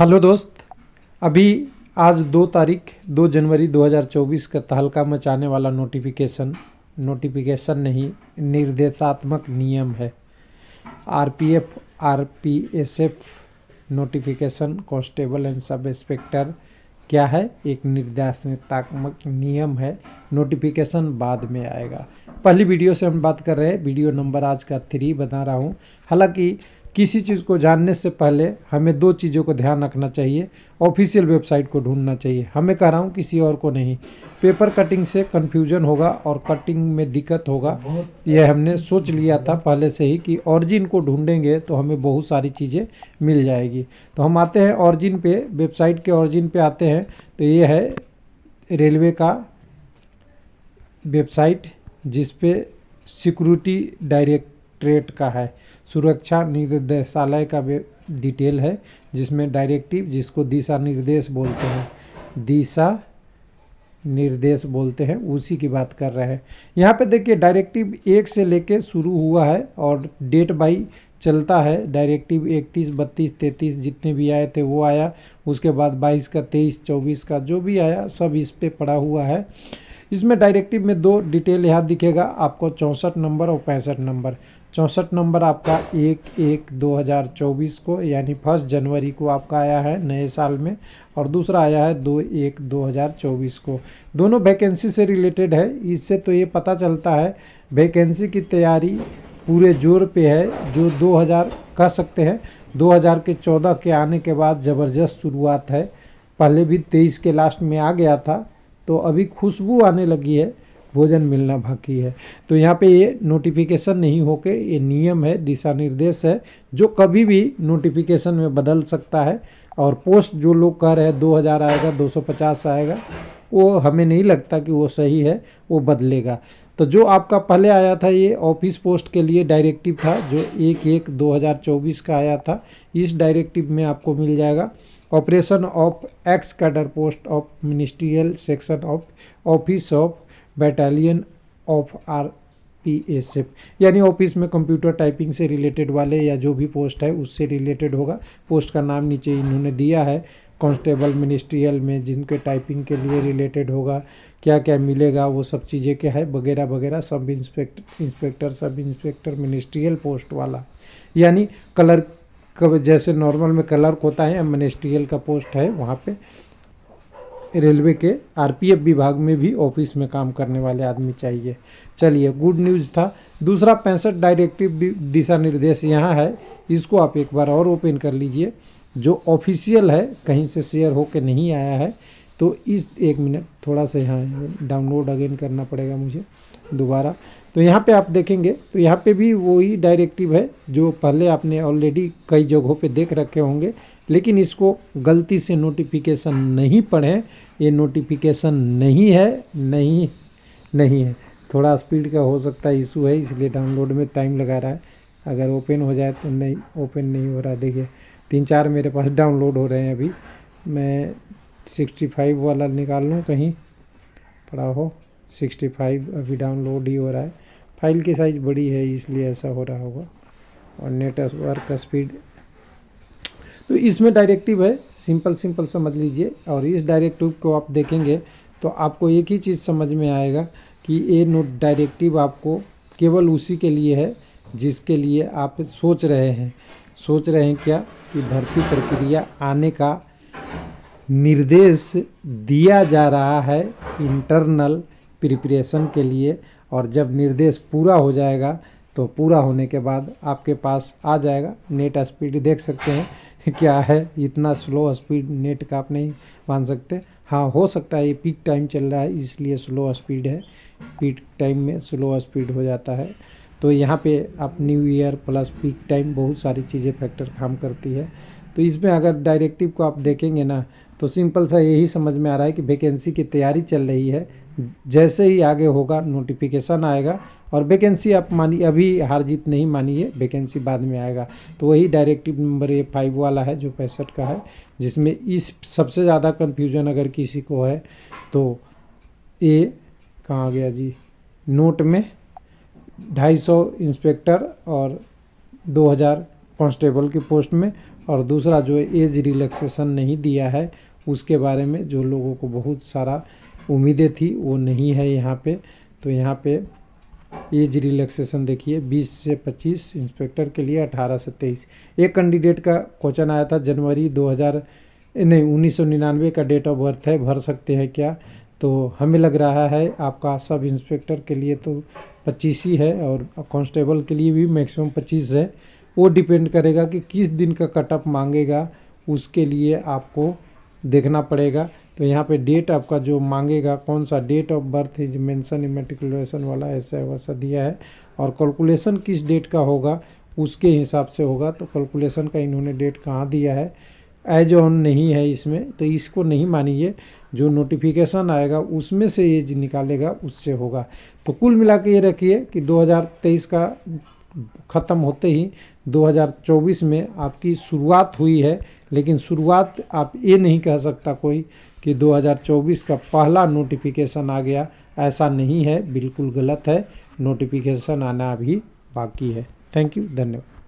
Hello दोस्त। अभी आज 2 जनवरी 2024 का तहलका मचाने वाला नोटिफिकेशन नहीं, निर्देशात्मक नियम है। RPF RPSF notification constable and sub inspector क्या है? एक निर्देशात्मक नियम है। नोटिफिकेशन बाद में आएगा। पहली वीडियो से हम बात कर रहे हैं। वीडियो नंबर आज का 3 बता रहा हूँ। हालांकि किसी चीज़ को जानने से पहले हमें 2 चीज़ों को ध्यान रखना चाहिए। ऑफिशियल वेबसाइट को ढूंढना चाहिए। हमें कह रहा हूँ, किसी और को नहीं। पेपर कटिंग से कन्फ्यूजन होगा और कटिंग में दिक्कत होगा। यह हमने सोच लिया था पहले से ही कि ऑरिजिन को ढूंढेंगे तो हमें बहुत सारी चीज़ें मिल जाएगी। तो हम आते हैं ऑरिजिन पे, वेबसाइट के ऑरिजिन पे आते हैं। तो ये है रेलवे का वेबसाइट, जिस पे सिक्योरिटी डायरेक्टरेट का है, सुरक्षा निदेशालय का डिटेल है, जिसमें डायरेक्टिव, जिसको दिशा निर्देश बोलते हैं, उसी की बात कर रहे हैं। यहाँ पे देखिए, डायरेक्टिव 1 से लेके शुरू हुआ है और डेट बाई चलता है। डायरेक्टिव 31, 32, 33 जितने भी आए थे वो आया। उसके बाद 22 का, 23, 24 का जो भी आया सब इस पे पड़ा हुआ है। इसमें डायरेक्टिव में 2 डिटेल यहाँ दिखेगा आपको, 64 नंबर और 65 नंबर। 64 नंबर आपका 1/1/2024 को, यानी 1 जनवरी को आपका आया है नए साल में, और दूसरा आया है 2/1/2024 को। दोनों वैकेंसी से रिलेटेड है। इससे तो ये पता चलता है वैकेंसी की तैयारी पूरे जोर पे है। जो 2000 कह सकते हैं 2014 के आने के बाद ज़बरदस्त शुरुआत है। पहले भी 23 के लास्ट में आ गया था, तो अभी खुशबू आने लगी है, भोजन मिलना बाकी है। तो यहाँ पे ये नोटिफिकेशन नहीं होके ये नियम है, दिशा निर्देश है, जो कभी भी नोटिफिकेशन में बदल सकता है। और पोस्ट जो लोग कह रहे हैं 2000 आएगा, 250 आएगा, वो हमें नहीं लगता कि वो सही है, वो बदलेगा। तो जो आपका पहले आया था ये ऑफिस पोस्ट के लिए डायरेक्टिव था, जो 1/1/2024 का आया था। इस डायरेक्टिव में आपको मिल जाएगा operation of x cadre post of ministerial section of office of battalion of RPSF, यानी ऑफिस में कंप्यूटर टाइपिंग से रिलेटेड वाले या जो भी पोस्ट है उससे रिलेटेड होगा। पोस्ट का नाम नीचे इन्होंने दिया है। कांस्टेबल मिनिस्ट्रियल में जिनके टाइपिंग के लिए रिलेटेड होगा, क्या क्या मिलेगा वो सब चीज़ें क्या है वगैरह वगैरह। सब इंस्पेक्टर मिनिस्ट्रियल पोस्ट वाला, यानी कलर जैसे नॉर्मल में क्लर्क होता है, मिनिस्ट्रियल का पोस्ट है वहाँ पे। रेलवे के आरपीएफ विभाग में भी ऑफिस में काम करने वाले आदमी चाहिए। चलिए, गुड न्यूज़ था। दूसरा 65 डायरेक्टिव दिशा निर्देश यहाँ है। इसको आप एक बार और ओपन कर लीजिए, जो ऑफिशियल है, कहीं से शेयर होके नहीं आया है। तो इस 1 मिनट थोड़ा सा यहाँ डाउनलोड अगेन करना पड़ेगा मुझे दोबारा। तो यहाँ पे आप देखेंगे तो यहाँ पे भी वही डायरेक्टिव है जो पहले आपने ऑलरेडी कई जगहों पे देख रखे होंगे, लेकिन इसको गलती से नोटिफिकेशन नहीं पढ़ें। ये नोटिफिकेशन नहीं है। थोड़ा स्पीड का हो सकता है इशू है, इसलिए डाउनलोड में टाइम लगा रहा है। अगर ओपन हो जाए तो नहीं, ओपन नहीं हो रहा। देखिए 3-4 मेरे पास डाउनलोड हो रहे हैं अभी। मैं 65 वाला निकाल लूँ, कहीं पड़ा हो। 65 अभी डाउनलोड ही हो रहा है। फाइल की साइज़ बड़ी है इसलिए ऐसा हो रहा होगा, और नेटवर्क का स्पीड। तो इसमें डायरेक्टिव है, सिंपल समझ लीजिए। और इस डायरेक्टिव को आप देखेंगे तो आपको एक ही चीज़ समझ में आएगा कि ये डायरेक्टिव आपको केवल उसी के लिए है जिसके लिए आप सोच रहे हैं क्या, कि भर्ती प्रक्रिया आने का निर्देश दिया जा रहा है इंटरनल प्रिपरेशन के लिए। और जब निर्देश पूरा हो जाएगा तो पूरा होने के बाद आपके पास आ जाएगा। नेट स्पीड देख सकते हैं क्या है, इतना स्लो स्पीड नेट का आप नहीं मान सकते। हाँ, हो सकता है ये पीक टाइम चल रहा है इसलिए स्लो स्पीड है, पीक टाइम में स्लो स्पीड हो जाता है। तो यहाँ पे आप new year plus peak time बहुत सारी चीज़ें फैक्टर काम करती है। तो इसमें अगर डायरेक्टिव को आप देखेंगे ना, तो सिंपल सा यही समझ में आ रहा है कि वैकेंसी की तैयारी चल रही है। जैसे ही आगे होगा नोटिफिकेशन आएगा, और वैकेंसी आप मानिए, अभी हार जीत नहीं मानिए, वैकेंसी बाद में आएगा। तो वही डायरेक्टिव नंबर ये 5 वाला है जो 65 का है, जिसमें इस सबसे ज़्यादा कन्फ्यूजन अगर किसी को है तो ये कहाँ आ गया जी, नोट में 250 इंस्पेक्टर और 2000 कांस्टेबल की पोस्ट में, और दूसरा जो एज रिलैक्सेशन नहीं दिया है उसके बारे में जो लोगों को बहुत सारा उम्मीदें थी वो नहीं है यहाँ पे। तो यहाँ पे एज रिलैक्सेशन देखिए 20 से 25, इंस्पेक्टर के लिए 18 से 23। एक कैंडिडेट का क्वेश्चन आया था जनवरी 1999 का डेट ऑफ बर्थ है, भर सकते हैं क्या? तो हमें लग रहा है आपका सब इंस्पेक्टर के लिए तो 25 ही है और कांस्टेबल के लिए भी मैक्सिमम 25 है। वो डिपेंड करेगा कि किस दिन का कटअप मांगेगा, उसके लिए आपको देखना पड़ेगा। तो यहाँ पे डेट आपका जो मांगेगा कौन सा date of birth is mention in matriculation वाला ऐसा वैसा दिया है, और कैलकुलेशन किस डेट का होगा उसके हिसाब से होगा। तो कैलकुलेशन का इन्होंने डेट कहाँ दिया है, एज ऑन नहीं है इसमें, तो इसको नहीं मानिए। जो नोटिफिकेशन आएगा उसमें से एज निकालेगा उससे होगा। तो कुल मिला के ये रखिए कि 2023 का ख़त्म होते ही 2024 में आपकी शुरुआत हुई है, लेकिन शुरुआत आप ये नहीं कह सकता कोई कि 2024 का पहला नोटिफिकेशन आ गया, ऐसा नहीं है, बिल्कुल गलत है। नोटिफिकेशन आना अभी बाकी है। थैंक यू, धन्यवाद।